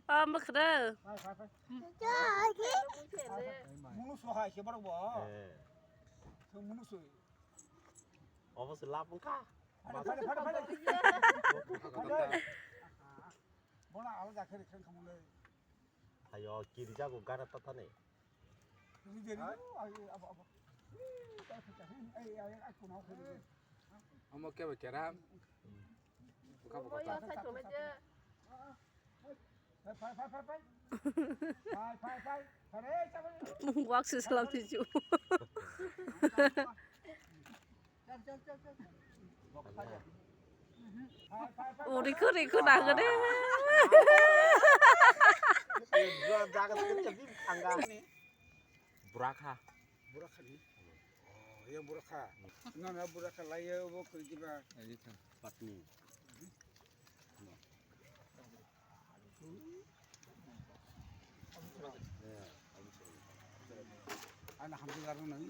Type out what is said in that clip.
mà khờ 무누수 하이 해봐라 봐. 예. 저 무누수. 어버스 라분카. 팔. 뭐나 알아다 그래 그런 거 몰래. 아요 길이 자고 가라 따타네. 이제 아이 아빠. 에이 아이 아이고 나오고. Ông kêu về kẻ ram. Không có tao. waktu salam tuju riku dah gede Gua jaga jadi angga. Buraka. Buraka ni. Oh, yang buraka. Nana buraka laya wo kerja. Patni. Anak hamil karena nang.